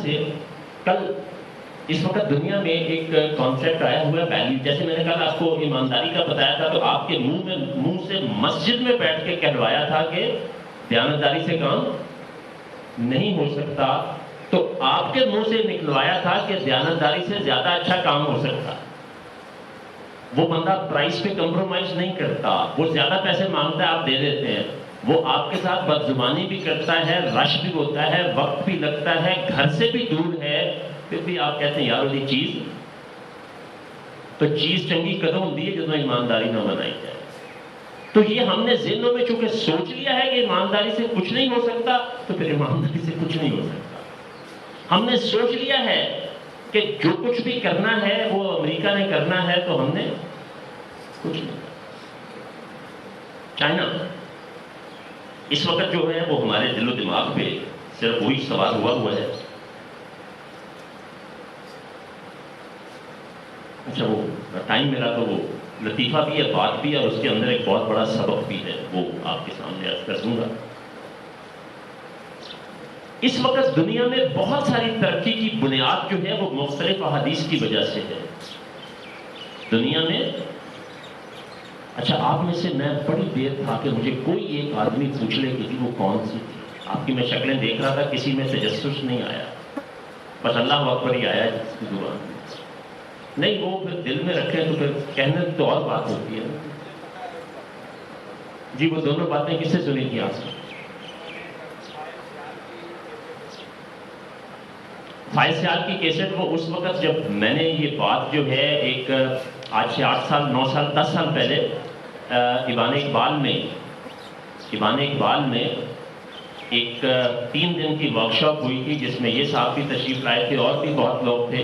سے کل اس وقت دنیا میں ایک کانسیپٹ آیا ہوا ہے ویلیو. جیسے میں نے کل آپ کو ایمانداری کا بتایا تھا، تو آپ کے منہ سے مسجد میں بیٹھ کے کہلوایا تھا کہ دیانتداری سے کام نہیں ہو سکتا، تو آپ کے منہ سے نکلوایا تھا کہ دیانتداری سے زیادہ اچھا کام ہو سکتا. وہ بندہ پرائس پہ کمپرومائز نہیں کرتا، وہ زیادہ پیسے مانگتا ہے آپ دے دیتے ہیں. وہ آپ کے ساتھ بدزبانی بھی کرتا ہے، رش بھی ہوتا ہے، وقت بھی لگتا ہے، گھر سے بھی دور ہے، پھر بھی آپ کہتے ہیں یار وہ چیز تو چیز چنگی کدوں ہوتی ہے جب ایمانداری نہ بنائی جائے. تو یہ ہم نے ذہنوں میں چونکہ سوچ لیا ہے کہ ایمانداری سے کچھ نہیں ہو سکتا، تو پھر ایمانداری سے کچھ نہیں ہو سکتا. ہم نے سوچ لیا ہے کہ جو کچھ بھی کرنا ہے وہ امریکہ نے کرنا ہے، تو ہم نے کچھ نہیں. چائنا اس وقت جو ہے وہ ہمارے دل و دماغ پہ صرف وہی سوال ہوا ہے. اچھا وہ ٹائم ملا تو وہ لطیفہ بھی ہے، بات بھی ہے، اور اس کے اندر ایک بہت بڑا سبق بھی ہے، وہ آپ کے سامنے عرض کر دوں گا. اس وقت دنیا میں بہت ساری ترقی کی بنیاد جو ہے وہ مختلف احادیث کی وجہ سے ہے. دنیا میں اچھا آپ میں سے میں بڑی دیر تھا کہ مجھے کوئی ایک آدمی پوچھ لے کہ وہ کون سی تھی. آپ کی میں شکلیں دیکھ رہا تھا، کسی میں تجسس نہیں آیا، بس اللہ اکبر ہی آیا جس کی زبان میں. نہیں وہ پھر دل میں رکھے تو پھر کہنے تو اور بات ہوتی ہے. جی وہ دونوں باتیں کس سے سنی تھی آپ سے؟ فائز سیال کی کیسٹ. وہ اس وقت جب میں نے یہ بات جو ہے ایک آج سے 8 سال 9 سال 10 سال پہلے ایوان اقبال میں ایک 3 دن کی ورکشاپ ہوئی تھی، جس میں یہ صاحب بھی تشریف لائے تھے اور بھی بہت لوگ تھے.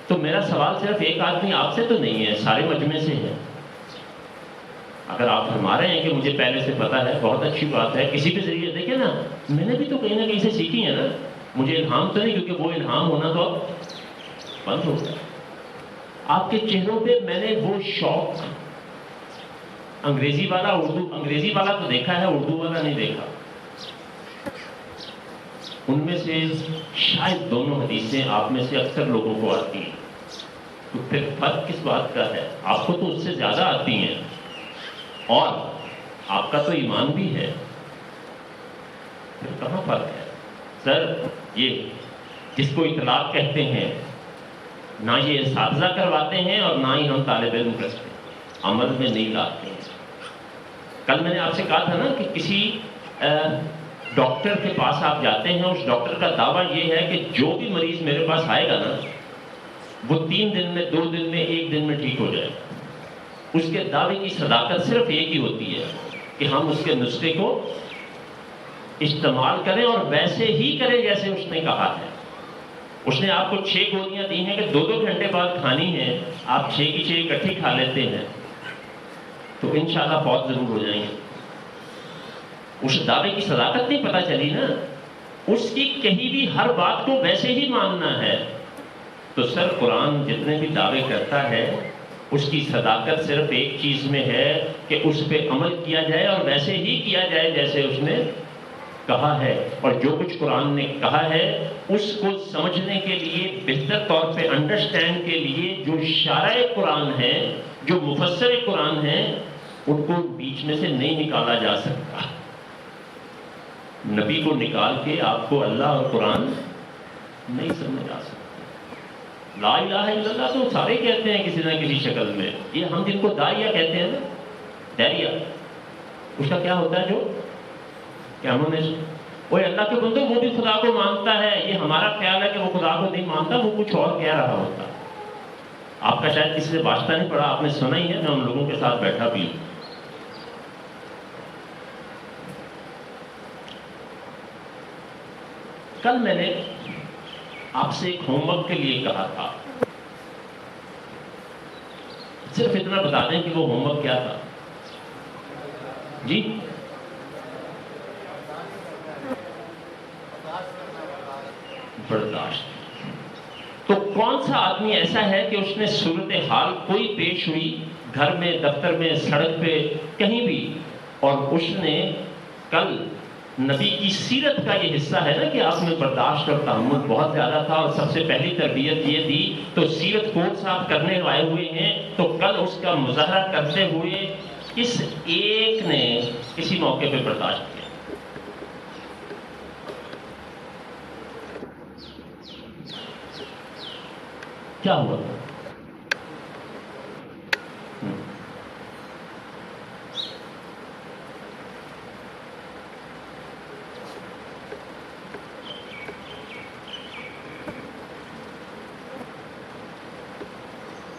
تو میرا سوال صرف ایک آدمی آپ سے تو نہیں ہے، سارے مجمع سے ہے. اگر آپ فرما رہے ہیں کہ مجھے پہلے سے پتا ہے، بہت اچھی بات ہے. کسی بھی ذریعے دیکھیں نا، میں نے بھی تو کہیں نہ کہیں سے سیکھی ہے نا. مجھے الہام تو نہیں، کیونکہ وہ الہام ہونا تو اب بند ہو گیا. آپ کے چہروں پہ میں نے وہ شوق، انگریزی والا تو دیکھا ہے، اردو والا نہیں دیکھا. ان میں سے شاید دونوں حدیثیں آپ میں سے اکثر لوگوں کو آتی ہیں. تو پھر فرق کس بات کا ہے؟ آپ کو تو اس سے زیادہ آتی ہیں، اور آپ کا تو ایمان بھی ہے. پھر کہاں فرق ہے؟ سر یہ جس کو اطلاق کہتے ہیں، نہ یہ اساتذہ کرواتے ہیں اور نہ ہی ہم طالب علم کرتے ہیں، عمل میں نہیں لاتے ہیں. کل میں نے آپ سے کہا تھا نا کہ کسی ڈاکٹر کے پاس آپ جاتے ہیں، اس ڈاکٹر کا دعویٰ یہ ہے کہ جو بھی مریض میرے پاس آئے گا نا، وہ 3 دن میں 2 دن میں 1 دن میں ٹھیک ہو جائے. اس کے دعوے کی صداقت صرف ایک ہی ہوتی ہے کہ ہم اس کے نسخے کو استعمال کریں اور ویسے ہی کریں جیسے اس نے کہا ہے. اس نے آپ کو 6 گولیاں دی ہیں کہ 2-2 گھنٹے بعد کھانی ہیں، آپ 6 کی 6 اکٹھی کھا لیتے ہیں تو انشاءاللہ فوت ضرور ہو جائیں گے. اس دعوے کی صداقت نہیں پتہ چلی نا، اس کی کہیں بھی ہر بات کو ویسے ہی ماننا ہے. تو سر قرآن جتنے بھی دعوے کرتا ہے، اس کی صداقت صرف ایک چیز میں ہے کہ اس پہ عمل کیا جائے اور ویسے ہی کیا جائے جیسے اس نے کہا ہے. اور جو کچھ قرآن نے کہا ہے اس کو سمجھنے کے لیے، بہتر طور پہ انڈرسٹینڈ کے لیے، جو شارع قرآن ہیں، جو مفسر قرآن ہیں، ان کو بیچ میں سے نہیں نکالا جا سکتا. نبی کو نکال کے آپ کو اللہ اور قرآن نہیں سمجھ آ سکتا. لا الہ الا اللہ تو سارے کہتے ہیں کسی نہ کسی شکل میں. یہ ہم جن کو داعیہ کہتے ہیں نا، داعیہ، اس کا کیا ہوتا ہے جو کہ ہم نے وہ اللہ کے بندوں وہ بھی خدا کو مانتا ہے. یہ ہمارا خیال ہے کہ وہ خدا کو نہیں مانتا، وہ کچھ اور کہہ رہا ہوتا. آپ کا شاید کسی سے واسطہ نہیں پڑا، آپ نے سنا ہی ہے، میں ان لوگوں کے ساتھ بیٹھا بھی ہوں. کل میں نے آپ سے ایک ہوم ورک کے لیے کہا تھا، صرف اتنا بتا دیں کہ وہ ہوم ورک کیا تھا. جی برداشت. تو کون سا آدمی ایسا ہے کہ اس نے صورتحال کوئی پیش ہوئی گھر میں، دفتر میں، سڑک پہ، کہیں بھی، اور اس نے کل نبی کی سیرت کا یہ حصہ ہے نا کہ آپ میں برداشت اور تحمل بہت زیادہ تھا، اور سب سے پہلی تربیت یہ دی. تو سیرت کوٹ صاحب کرنے آئے ہوئے ہیں، تو کل اس کا مظاہرہ کرتے ہوئے اس ایک نے کسی موقع پہ برداشت کیا. کیا ہوا؟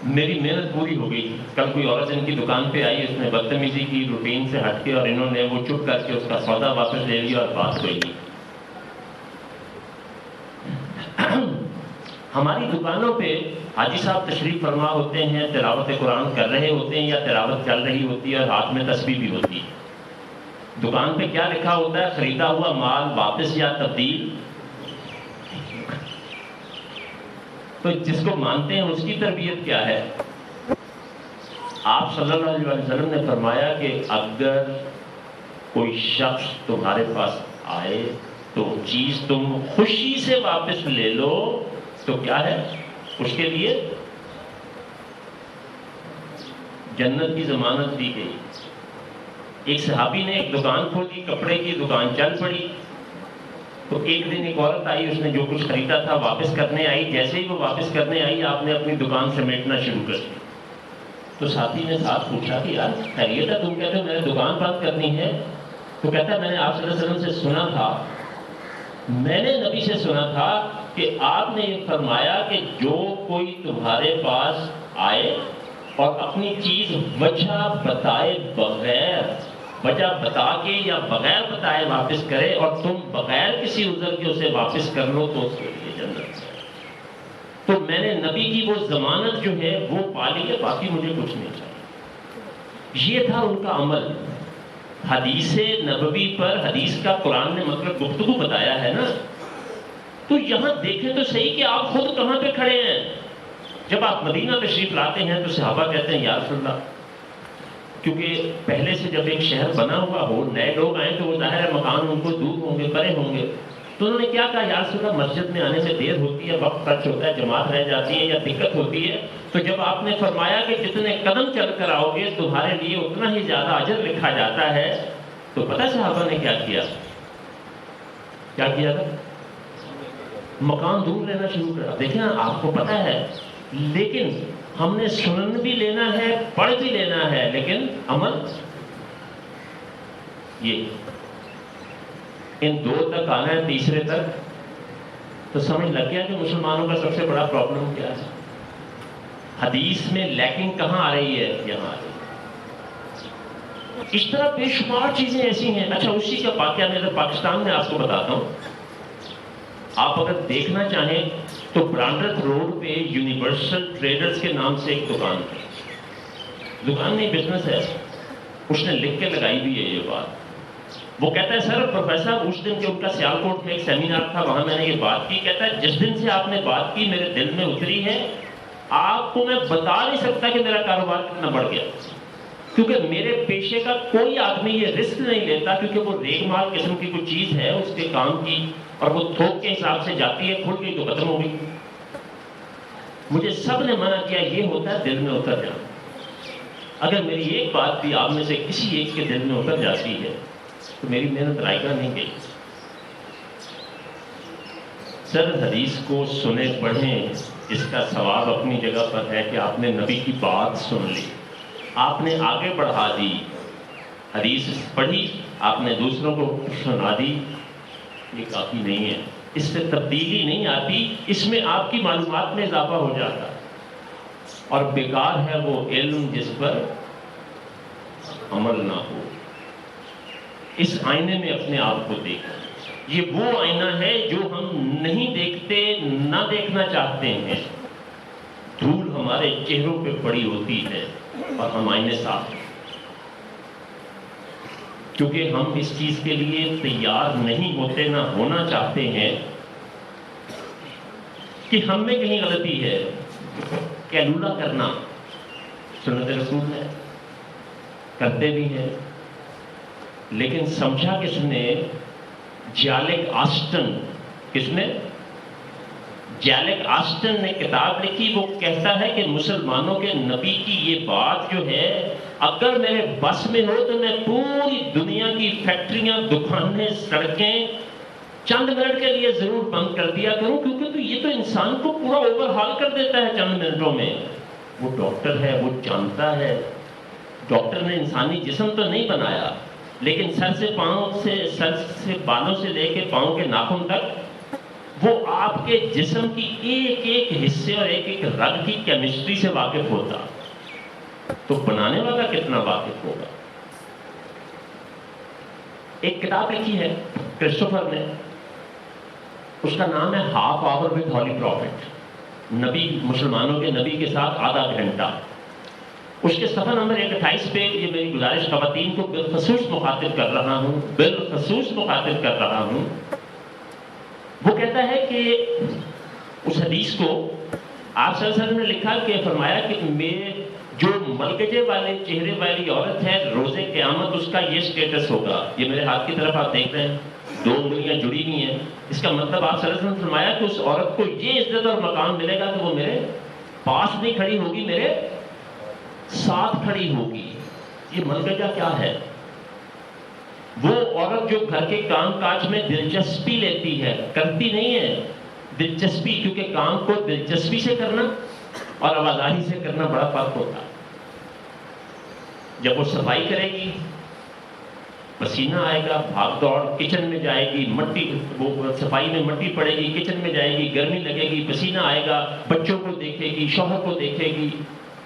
میری محنت پوری ہو گئی. کل کوئی عورت ان کی دکان پہ آئی، اس نے بدتمیزی کی روٹین سے ہٹ کے، اور انہوں نے وہ چپ کر کے اس کا سودا واپس لے لیا اور بات ہوئی. ہماری دکانوں پہ حاجی صاحب تشریف فرما ہوتے ہیں، تلاوت قرآن کر رہے ہوتے ہیں یا تلاوت چل رہی ہوتی ہے اور ہاتھ میں تسبیح بھی ہوتی ہے. دکان پہ کیا لکھا ہوتا ہے؟ خریدا ہوا مال واپس یا تبدیل. تو جس کو مانتے ہیں اس کی تربیت کیا ہے؟ آپ صلی اللہ علیہ وسلم نے فرمایا کہ اگر کوئی شخص تمہارے پاس آئے تو چیز تم خوشی سے واپس لے لو، تو کیا ہے اس کے لیے؟ جنت کی ضمانت دی گئی. ایک صحابی نے ایک دکان کھولی، کپڑے کی دکان چل پڑی. تو ایک دن ایک عورت آئی، اس نے جو کچھ خریدا تھا واپس کرنے آئی. جیسے ہی وہ واپس کرنے آئی، آپ نے اپنی دکان سمیٹنا شروع کر دی. تو ساتھی نے ساتھ پوچھا کہ یار خیریت ہے؟ تم کہتے ہو میں نے دکان بند کرنی ہے. تو کہتا ہے میں نے آپ صلی اللہ علیہ وسلم سے سنا تھا، میں نے نبی سے سنا تھا کہ آپ نے یہ فرمایا کہ جو کوئی تمہارے پاس آئے اور اپنی چیز وجہ بتائے بغیر، وجہ بتا کے یا بغیر بتائے واپس کرے، اور تم بغیر کسی عذر کے اسے واپس کر لو، تو اس کے لیے جنت ہے. تو میں نے نبی کی وہ ضمانت جو ہے وہ پالی ہے، باقی مجھے کچھ نہیں چاہیے. یہ تھا ان کا عمل. حدیث نبوی پر حدیث کا قرآن نے مطلب گفتگو بتایا ہے نا. تو یہاں دیکھیں تو صحیح کہ آپ خود کہاں پہ کھڑے ہیں. جب آپ مدینہ تشریف لاتے ہیں تو صحابہ کہتے ہیں یا رسول اللہ، کیونکہ پہلے سے جب ایک شہر بنا ہوا ہو، نئے لوگ آئیں تو وہ ظاہر ہے مکان ان کو دور ہوں گے، بڑے ہوں گے. تو انہوں نے کیا کہا، یا رسول اللہ مسجد میں آنے میں دیر ہوتی ہے، وقت خرچ ہوتا ہے، جماعت رہ جاتی ہے یا دقت ہوتی ہے. تو جب آپ نے فرمایا کہ جتنے قدم چل کر آؤ گے تمہارے لیے اتنا ہی زیادہ اجر لکھا جاتا ہے، تو پتہ صحابہ نے کیا کیا؟ کیا کیا تھا؟ مکان دور لینا شروع کرا. دیکھیں آپ کو پتہ ہے، لیکن ہم نے سنن بھی لینا ہے، پڑھ بھی لینا ہے، لیکن عمل یہ ان دو تک آنا ہے، تیسرے تک تو سمجھ لگ گیا کہ مسلمانوں کا سب سے بڑا پرابلم کیا ہے. حدیث میں لیکنگ کہاں آ رہی ہے؟ یہاں آ رہی ہے. اس طرح بے شمار چیزیں ایسی ہیں. اچھا اسی کا واقعہ میں پاکستان میں آپ کو بتاتا ہوں. آپ اگر دیکھنا چاہیں تو برانڈر روڈ پہ یونیورسل ٹریڈرز کے نام سے ایک دکان ہے. دکان نہیں، بزنس ہے. اس نے لکھ کے لگائی بھی ہے یہ بات. وہ کہتا ہے سر پروفیسر اس دن کے ان کا سیالکوٹ میں ایک سیمینار تھا، وہاں میں نے یہ بات کی. کہتا ہے جس دن سے آپ نے بات کی میرے دل میں اتری ہے. آپ کو میں بتا نہیں سکتا کہ میرا کاروبار کتنا بڑھ گیا، کیونکہ میرے پیشے کا کوئی آدمی یہ رسک نہیں لیتا، کیونکہ وہ ریگ مال قسم کی کوئی چیز ہے اس کے کام کی، اور وہ تھوک کے حساب سے جاتی ہے، کھل گئی تو ختم ہو گئی. مجھے سب نے منع کیا، یہ ہوتا ہے دل میں اتر جانا. اگر میری ایک بات بھی آپ میں سے کسی ایک کے دل میں اتر جاتی ہے تو میری محنت رائگاں نہیں گئی. سر حدیث کو سنے پڑھیں، اس کا ثواب اپنی جگہ پر ہے کہ آپ نے نبی کی بات سن لی، آپ نے آگے بڑھا دی، حدیث پڑھی، آپ نے دوسروں کو سنا دی. یہ کافی نہیں ہے، اس سے تبدیلی نہیں آتی، اس میں آپ کی معلومات میں اضافہ ہو جاتا ہے. اور بیکار ہے وہ علم جس پر عمل نہ ہو. اس آئینے میں اپنے آپ کو دیکھیں. یہ وہ آئینہ ہے جو ہم نہیں دیکھتے، نہ دیکھنا چاہتے ہیں. دھول ہمارے چہروں پہ پڑی ہوتی ہے اور ہم آئینے صاف ہیں، کیونکہ ہم اس چیز کے لیے تیار نہیں ہوتے، نہ ہونا چاہتے ہیں کہ ہم میں کہیں غلطی ہے. کیلولا کرنا سنت رسول ہے، کرتے بھی ہیں، لیکن سمجھا کس نے جیلک آسٹن، کس نے؟ جیلک آسٹن نے کتاب لکھی. وہ کہتا ہے کہ مسلمانوں کے نبی کی یہ بات جو ہے اگر میرے بس میں ہو تو میں پوری دنیا کی فیکٹریاں، دکانیں، سڑکیں چند منٹ کے لیے ضرور بند کر دیا کروں، کیونکہ تو یہ تو انسان کو پورا اوور ہال کر دیتا ہے چند منٹوں میں. وہ ڈاکٹر ہے، وہ جانتا ہے. ڈاکٹر نے انسانی جسم تو نہیں بنایا، لیکن سر سے بالوں سے لے کے پاؤں کے ناخن تک وہ آپ کے جسم کی ایک ایک حصے اور ایک ایک رگ کی کیمسٹری سے واقف ہوتا. تو بنانے والا کتنا واقف ہوگا. ایک کتاب لکھی ہے کرسٹوفر نے، اس کا نام ہے half hour with holy prophet, نبی، مسلمانوں کے نبی کے ساتھ آدھا گھنٹہ. اس کے صفحہ نمبر 128 پہ یہ میری گزارش خواتین کو بالخصوص مخاطب کر رہا ہوں، وہ کہتا ہے کہ اس حدیث کو آپ صلی اللہ علیہ وسلم نے لکھا کہ فرمایا کہ میں جو ملگجے والے چہرے والی عورت ہے روز قیامت اس کا یہ سٹیٹس ہوگا. یہ میرے ہاتھ کی طرف آپ دیکھ رہے ہیں، 2 انگلیاں جڑی ہوئی ہیں. اس کا مطلب آپ صلی اللہ علیہ وسلم نے فرمایا کہ اس عورت کو یہ عزت اور مقام ملے گا کہ وہ میرے پاس نہیں کھڑی ہوگی، میرے ساتھ کھڑی ہوگی. یہ ملگجہ کیا ہے؟ وہ عورت جو گھر کے کام کاج میں دلچسپی لیتی ہے، کرتی نہیں ہے دلچسپی، کیونکہ کام کو دلچسپی سے کرنا اور آوازاری سے کرنا بڑا فرق ہوتا ہے. جب وہ صفائی کرے گی پسینہ آئے گا، بھاگ دوڑ، کچن میں جائے گی، مٹی، وہ صفائی میں مٹی پڑے گی، کچن میں جائے گی، گرمی لگے گی، پسینہ آئے گا، بچوں کو دیکھے گی، شوہر کو دیکھے گی،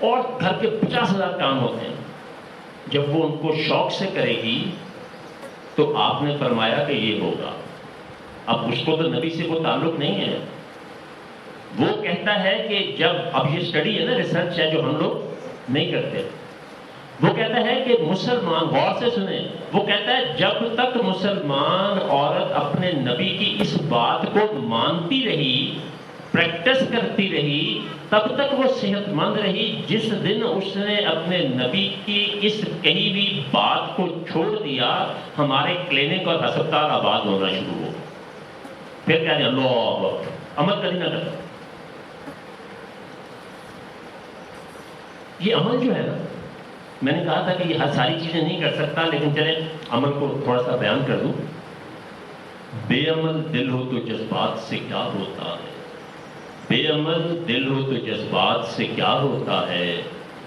اور گھر کے 50,000 کام ہوتے ہیں. جب وہ ان کو شوق سے کرے گی تو آپ نے فرمایا کہ یہ ہوگا. اب اس کو تو نبی سے کوئی تعلق نہیں ہے. وہ کہتا ہے کہ جب، اب یہ اسٹڈی ہے نا، ریسرچ ہے جو ہم لوگ نہیں کرتے. وہ کہتا ہے کہ مسلمان، غور سے سنیں، وہ کہتا ہے جب تک مسلمان عورت اپنے نبی کی اس بات کو مانتی رہی، پریکٹس کرتی رہی، تب تک وہ صحت مند رہی. جس دن اس نے اپنے نبی کی اس کہی ہوئی بات کو چھوڑ دیا، ہمارے کلینک اور ہسپتال آباد ہونا شروع ہو. پھر کیا جائے، اللہ عمل کری نہ کرتا. یہ عمل جو ہے نا، میں نے کہا تھا کہ یہ ہر ساری چیزیں نہیں کر سکتا، لیکن چلیں عمل کو تھوڑا سا بیان کر دوں. بے عمل دل ہو تو جذبات سے کیا ہوتا ہے، بے عمل دل ہو تو جذبات سے کیا ہوتا ہے،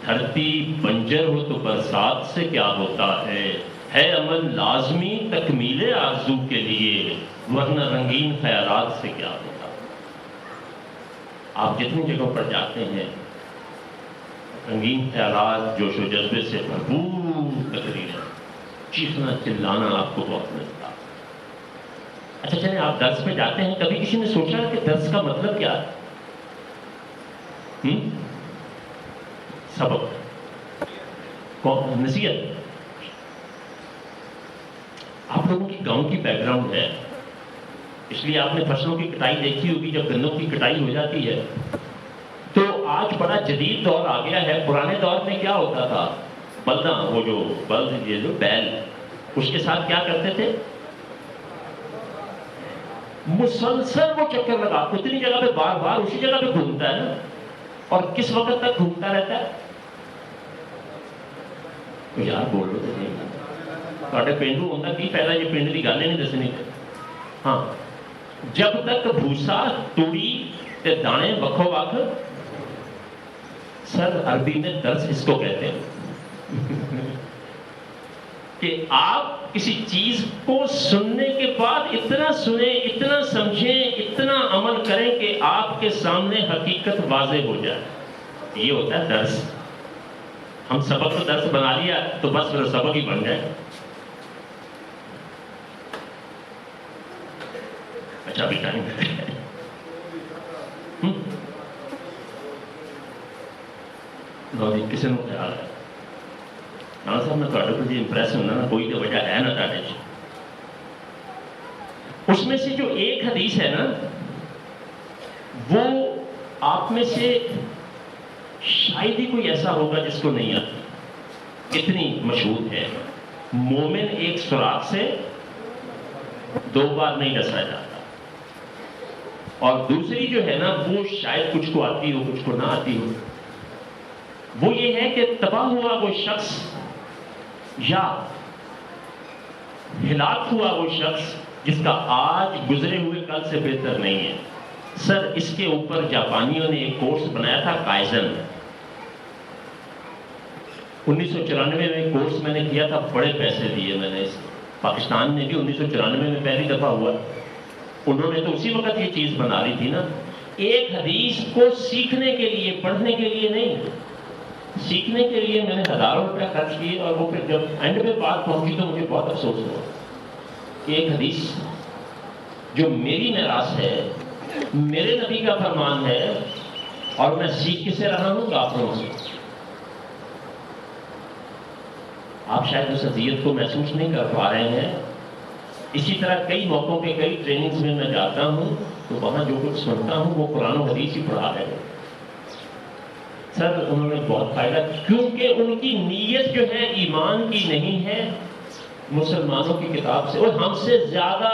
دھرتی بنجر ہو تو برسات سے کیا ہوتا ہے عمل لازمی تکمیل آرزو کے لیے، ورنہ رنگین خیالات سے کیا ہوتا. آپ جتنی جگہوں پر جاتے ہیں رنگین خیالات، جوش و جذبے سے بھرپور تقریریں، چیخنا چلانا آپ کو بہت ملتا. اچھا چلیں، آپ درس پہ جاتے ہیں، کبھی کسی نے سوچا کہ درس کا مطلب کیا ہے؟ سبق، نصیحت. آپ لوگوں کی گاؤں کی بیک گراؤنڈ ہے، اس لیے آپ نے فصلوں کی کٹائی دیکھی ہوگی. جب گنوں کی کٹائی ہو جاتی ہے تو آج بڑا جدید دور آ گیا ہے. پرانے دور میں کیا ہوتا تھا، بلداں، وہ جو بلد، یہ جو بیل، اس کے ساتھ کیا کرتے تھے، مسلسل وہ چکر لگا، اتنی جگہ پہ بار بار اسی جگہ پہ گھومتا ہے نا. اور کس وقت تک گھومتا رہتا ہے؟ یار بولو تو نہیں، پینڈو ہوتا کی فائدہ، یہ پنڈ کی گل نہیں دسنی. ہاں، جب تک بھوسا، توڑی تے دانے وکھو وکھ. سر عربی میں درس اس کو کہتے ہیں کہ آپ کسی چیز کو سننے کے بعد اتنا سنیں، اتنا سمجھیں، اتنا عمل کریں کہ آپ کے سامنے حقیقت واضح ہو جائے. یہ ہوتا ہے درس. ہم سبق کو درس بنا لیا تو بس پھر سبق ہی بن جائے. اچھا بھی ٹائم کسی نے خیال ہے ہاں صاحب میں تھوڑے کو جی امپریس ہونا نا، کوئی تو وجہ ہے نا تھوڑے. اس میں سے جو ایک حدیث ہے نا، وہ آپ میں سے شاید ہی کوئی ایسا ہوگا جس کو نہیں آتی، اتنی مشہور ہے. مومن ایک سوراخ سے 2 بار نہیں ڈسا جاتا. اور دوسری جو ہے نا وہ شاید کچھ کو آتی ہو کچھ کو نہ آتی ہو، وہ یہ ہے کہ تباہ ہوا وہ شخص یا ہلاک ہوا وہ شخص جس کا آج گزرے ہوئے کل سے بہتر نہیں ہے. سر اس کے اوپر جاپانیوں نے ایک کورس بنایا تھا کائزن. 1994 میں کورس میں نے کیا تھا، بڑے پیسے دیے میں نے. پاکستان نے بھی 1994 میں پہلی دفعہ ہوا. انہوں نے تو اسی وقت یہ چیز بنا لی تھی نا، ایک حدیث کو سیکھنے کے لیے، پڑھنے کے لیے نہیں، سیکھنے کے لیے میں نے ہزاروں روپے خرچ کیے. اور وہ پھر جب اینڈ میں بات پہنچی تو مجھے بہت افسوس ہوا کہ ایک حدیث جو میری میراث ہے، میرے نبی کا فرمان ہے، اور میں سیکھ کسے رہا ہوں؟ کافروں سے. آپ شاید اس اذیت کو محسوس نہیں کر پا رہے ہیں. اسی طرح کئی موقعوں پہ کئی ٹریننگز میں میں جاتا ہوں تو وہاں جو کچھ سنتا ہوں وہ قرآن و حدیث ہی پڑھا رہے ہیں. سر انہوں نے بہت فائدہ، کیونکہ ان کی نیت جو ہے ایمان کی نہیں ہے، مسلمانوں کی کتاب سے. اور ہم سے زیادہ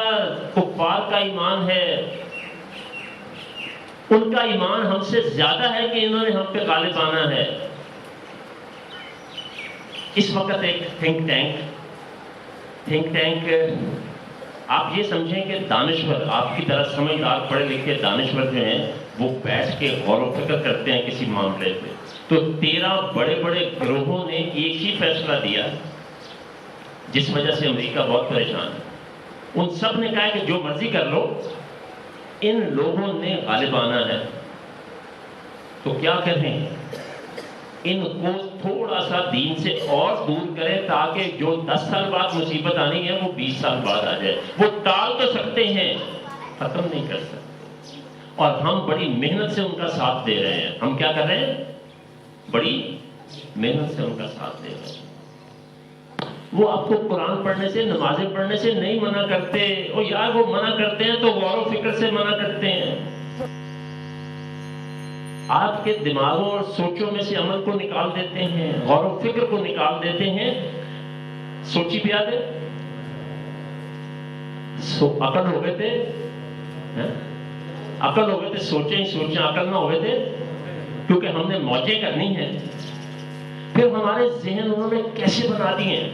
کفار کا ایمان ہے، ان کا ایمان ہم سے زیادہ ہے کہ انہوں نے ہم پہ غالب آنا ہے. اس وقت ایک تھنک ٹینک آپ یہ سمجھیں کہ دانشور، آپ کی طرح سمجھدار پڑھے لکھے دانشور جو ہیں وہ بیٹھ کے غور و فکر کرتے ہیں کسی معاملے پہ. تو 13 بڑے بڑے گروہوں نے ایک ہی فیصلہ دیا جس وجہ سے امریکہ بہت پریشان ہے. ان سب نے کہا کہ جو مرضی کر لو، ان لوگوں نے غالب آنا ہے. تو کیا کریں؟ ان کو تھوڑا سا دین سے اور دور کریں تاکہ جو 10 سال بعد مصیبت آنی ہے وہ 20 سال بعد آ جائے. وہ ٹال تو سکتے ہیں، ختم نہیں کر سکتے. اور ہم بڑی محنت سے ان کا ساتھ دے رہے ہیں. ہم کیا کر رہے ہیں؟ بڑی محنت سے ان کا ساتھ دے رہے ہیں. وہ آپ کو قرآن پڑھنے سے، نمازیں پڑھنے سے نہیں منع کرتے. اور یار وہ منع کرتے ہیں تو غور و فکر سے منع کرتے ہیں. آپ کے دماغوں اور سوچوں میں سے عمل کو نکال دیتے ہیں، غور و فکر کو نکال دیتے ہیں. سوچی پیا دے عقل ہو گئے تھے، عقل ہو گئے تھے، سوچیں عقل نہ ہوئے تھے، کیونکہ ہم نے موجیں کرنی ہیں. پھر ہمارے ذہن انہوں نے کیسے بنا دیے ہیں.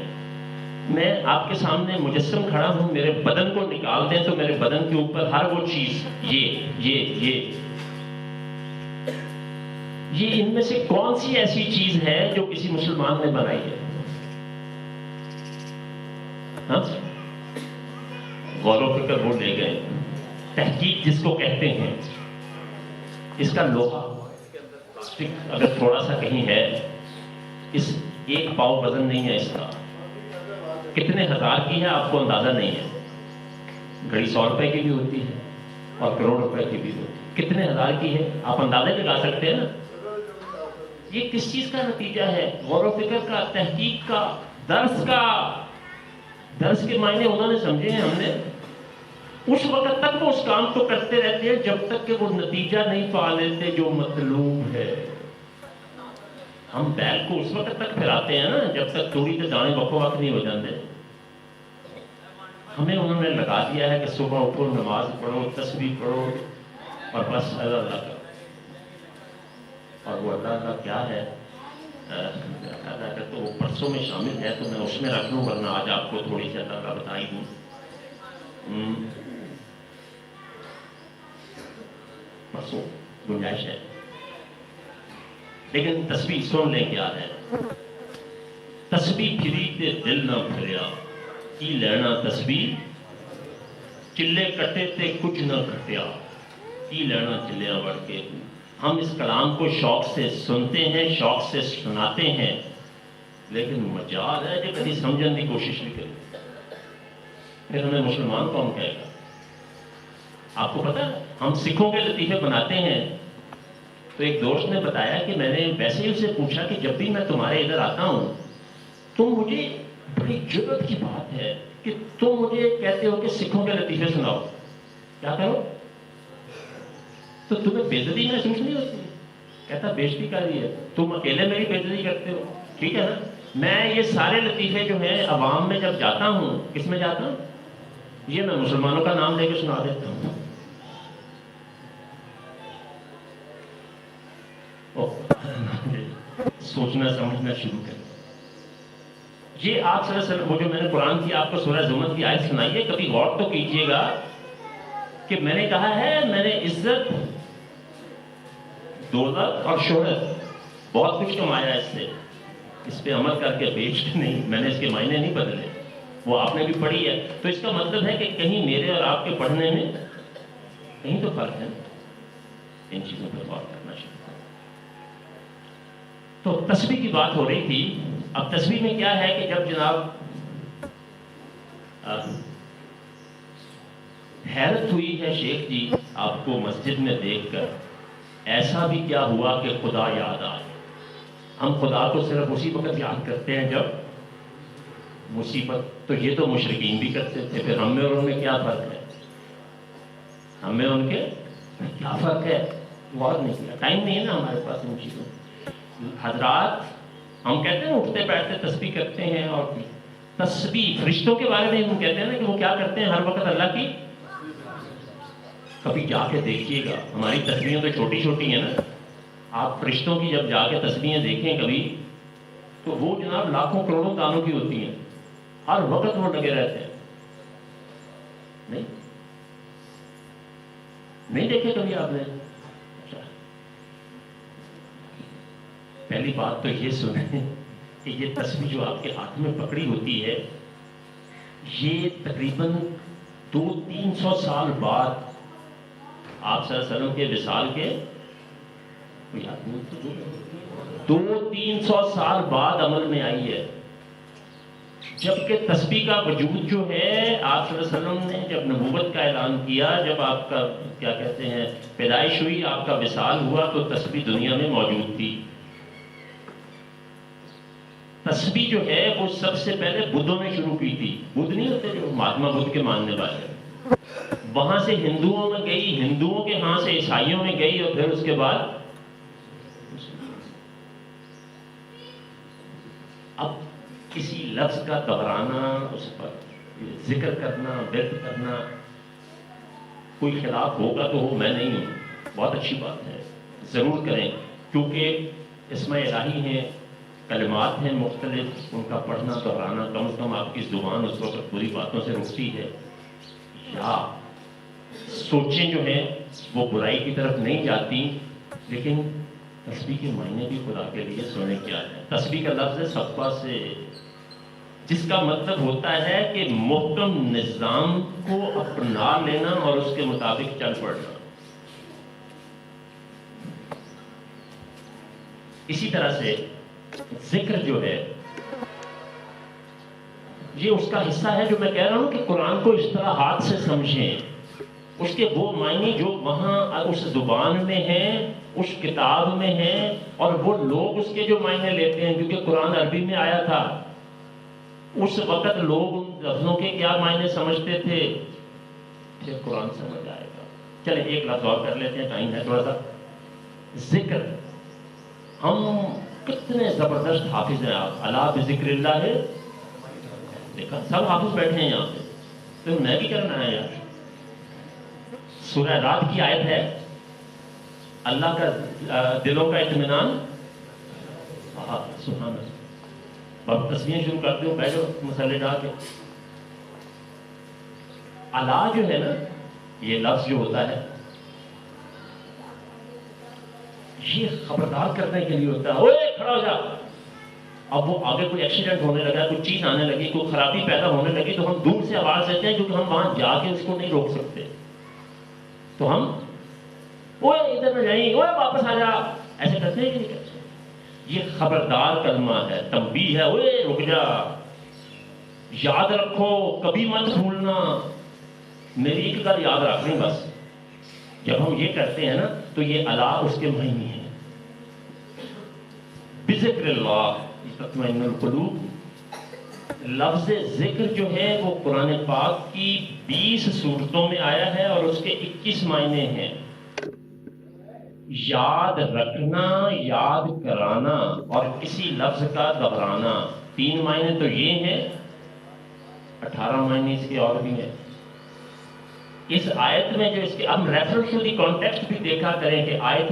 میں آپ کے سامنے مجسم کھڑا ہوں، میرے بدن کو نکال دیں تو میرے بدن کے اوپر ہر وہ چیز یہ ان میں سے کون سی ایسی چیز ہے جو کسی مسلمان نے بنائی ہے؟ ہاں؟ غور و فکر وہ لے گئے. تحقیق جس کو کہتے ہیں، اس کا لوہا پلاسٹک اگر تھوڑا سا کہیں ہے، اس 1 پاؤ وزن نہیں ہے. اس کا کتنے ہزار کی ہے آپ کو اندازہ نہیں ہے. گھڑی 100 روپے کی بھی ہوتی ہے اور کروڑ روپے کی بھی ہوتی ہے. کتنے ہزار کی ہے آپ اندازے لگا سکتے ہیں نا. یہ کس چیز کا نتیجہ ہے؟ غور و فکر کا، تحقیق کا، درس کے معنی انہوں نے سمجھے ہیں. ہم نے اس وقت تک وہ اس کام کو کرتے رہتے ہیں جب تک کہ وہ نتیجہ نہیں پا لیتے جو مطلوب ہے. ہم بیل کو اس وقت تک پھراتے ہیں نا جب تک تھوڑی سے دانے وقت نہیں ہو جاتے. ہمیں انہوں نے لگا دیا ہے کہ صبح اٹھو، نماز پڑھو، تسبیح پڑھو اور بس اللہ کرو. اور وہ اللہ کیا ہے تو وہ پرسوں میں شامل ہے تو میں اس میں رکھ لوں، ورنہ آج آپ کو تھوڑی سی اللہ کا بتائی دوں. پرسوں گنجائش ہے، لیکن تسبیح سن لیں کیا ہے. تسبیح پھری تے دل نہ پھریا، کی لینا تسبیح چلے کٹے تے کچھ نہ کٹیا، کی لینا چلیاں بڑھ کے. ہم اس کلام کو شوق سے سنتے ہیں، شوق سے سناتے ہیں، لیکن مجال ہے کہ کبھی سمجھنے کی کوشش نہیں کرتے. پھر ہمیں مسلمان کون کہے گا؟ آپ کو پتا ہے ہم سکھوں کے لطیفے بناتے ہیں. تو ایک دوست نے بتایا کہ میں نے ویسے ہی اسے پوچھا کہ جب بھی میں تمہارے ادھر آتا ہوں تم مجھے، بڑی جرأت کی بات ہے کہ تم مجھے کہتے ہو کہ سکھوں کے لطیفے سناؤ. کیا کرو؟ تو تمہیں بےعزتی محسوس نہیں ہوتی؟ کہتا بےعزتی کا رہی ہے، تم اکیلے میری بےعزتی کرتے ہو. ٹھیک ہے نا، میں یہ سارے لطیفے جو ہیں عوام میں جب جاتا ہوں، کس میں جاتا ہوں؟ یہ میں مسلمانوں کا نام لے کے سنا دیتا ہوں. سوچنا سمجھنا شروع کریں. یہ آپ صلی اللہ علیہ وسلم، وہ جو میں نے قرآن کی آپ کو سورہ زمر کی آیت سنائی ہے، کبھی غور تو کیجئے گا کہ میں نے کہا ہے میں نے عزت، دولت اور شہرت بہت کچھ کمایا ہے اس سے، اس پہ عمل کر کے بیچ نہیں، میں نے اس کے معنی نہیں بدلے. وہ آپ نے بھی پڑھی ہے. تو اس کا مطلب ہے کہ کہیں میرے اور آپ کے پڑھنے میں کہیں تو فرق ہے. ان چیزوں پر غور کرنا چاہیے. تو تسبیح کی بات ہو رہی تھی. اب تسبیح میں کیا ہے کہ جب جناب حیرت ہوئی ہے شیخ جی آپ کو مسجد میں دیکھ کر، ایسا بھی کیا ہوا کہ خدا یاد آ گیا. ہم خدا کو صرف اسی وقت یاد کرتے ہیں جب مصیبت. تو یہ تو مشرکین بھی کرتے تھے. پھر ہم میں اور ان میں کیا فرق ہے؟ ہم میں ان کے کیا فرق ہے؟ غور نہیں کیا. ٹائم نہیں ہے نا ہمارے پاس ان چیزوں. حضرات ہم کہتے ہیں اٹھتے بیٹھتے تسبیح کرتے ہیں، اور تسبیح فرشتوں کے بارے میں ہم کہتے ہیں نا کہ وہ کیا کرتے ہیں ہر وقت اللہ کی. کبھی جا کے دیکھیے گا، ہماری تسبیحیں تو چھوٹی چھوٹی ہیں نا. آپ فرشتوں کی جب جا کے تسبیحیں دیکھیں کبھی، تو وہ جناب لاکھوں کروڑوں دانوں کی ہوتی ہیں. ہر وقت وہ لگے رہتے ہیں. نہیں دیکھے کبھی آپ نے؟ پہلی بات تو یہ سنیں کہ یہ تسبیح جو آپ کے ہاتھ میں پکڑی ہوتی ہے، یہ تقریباً 200-300 سال بعد آپ صلی اللہ علیہ وسلم کے وصال کے 200-300 سال بعد عمل میں آئی ہے. جبکہ تسبیح کا وجود جو ہے، آپ صلی اللہ علیہ وسلم نے جب نبوت کا اعلان کیا، جب آپ کا کیا کہتے ہیں پیدائش ہوئی، آپ کا وصال ہوا، تو تسبیح دنیا میں موجود تھی. تسبیح جو ہے وہ سب سے پہلے بدھوں نے شروع کی تھی. بدھ نہیں ہوتے جو مہاتما بدھ کے ماننے والے، وہاں سے ہندوؤں میں گئی، ہندوؤں کے ہاں سے عیسائیوں میں گئی، اور پھر اس کے بعد اب کسی لفظ کا دہرانا، اس پر ذکر کرنا، ورد کرنا، کوئی خلاف ہوگا تو ہو، میں نہیں ہوں. بہت اچھی بات ہے، ضرور کریں، کیونکہ اسماء الہی ہیں، کلمات ہیں مختلف، ان کا پڑھنا دہرانا، کم از کم آپ کی زبان اس وقت بری باتوں سے رکتی ہے، یا سوچیں جو ہیں وہ برائی کی طرف نہیں جاتی. لیکن تسبیح کے معنی بھی خدا کے لیے سونے کیا ہے. تسبیح کا لفظ ہے صفا سے، جس کا مطلب ہوتا ہے کہ محکم نظام کو اپنا لینا اور اس کے مطابق چل پڑنا. اسی طرح سے ذکر جو ہے یہ اس کا حصہ ہے جو میں کہہ رہا ہوں کہ قرآن کو اصطلاحات سے سمجھیں، اس کے وہ معنی جو وہاں اس زبان میں ہیں، اس کتاب میں ہیں، اور وہ لوگ اس کے جو معنی لیتے ہیں، کیونکہ قرآن عربی میں آیا تھا. اس وقت لوگ ان لفظوں کے کیا معنی سمجھتے تھے، پھر قرآن سمجھ آئے گا. چلیں ایک لفظ اور کر لیتے ہیں، ٹائم ہے تھوڑا سا. ذکر، ہم کتنے زبردست حافظ ہیں. آپ الا بذکر اللہ ہے، دیکھا سب حافظ بیٹھے ہیں یہاں پہ، تو میں بھی کرنا ہے یار. سورہ رات کی آیت ہے، اللہ کا دلوں کا اطمینان. سبحان اللہ. اب تصویریں شروع کرتے ہو، بیٹھو مسئلے ڈال کے. الا جو ہے نا، یہ لفظ جو ہوتا ہے یہ خبردار کرنے کے لیے ہوتا ہے، اوے کھڑا ہو جا. اب وہ آگے کوئی ایکسیڈنٹ ہونے لگا، کوئی چیز آنے لگی، کوئی خرابی پیدا ہونے لگی، تو ہم دور سے آواز دیتے ہیں کیونکہ ہم وہاں جا کے اس کو نہیں روک سکتے. تو ہم اوے ادھر نہ جائیں، اوے واپس آ جا، ایسے کرتے ہیں کہ نہیں کرتے. یہ خبردار کلمہ ہے، تنبیہ ہے، اوے رک جا، یاد رکھو، کبھی مت بھولنا. میری ایک بات یاد رکھنی بس. جب ہم یہ کرتے ہیں نا تو یہ الا اس کے معنی ہے. بذکر اللہ تطمئن القلوب. لفظ ذکر جو ہے وہ قرآن پاک کی 20 صورتوں میں آیا ہے اور اس کے 21 معنی ہیں. یاد رکھنا، یاد کرانا اور کسی لفظ کا دہرانا. 3 معنی تو یہ ہیں، 18 معنی اس کے اور بھی ہیں. اس آیت میں جو اس کے ہم ریفرنس ٹو دی کانٹیکسٹ بھی دیکھا کریں کہ آیت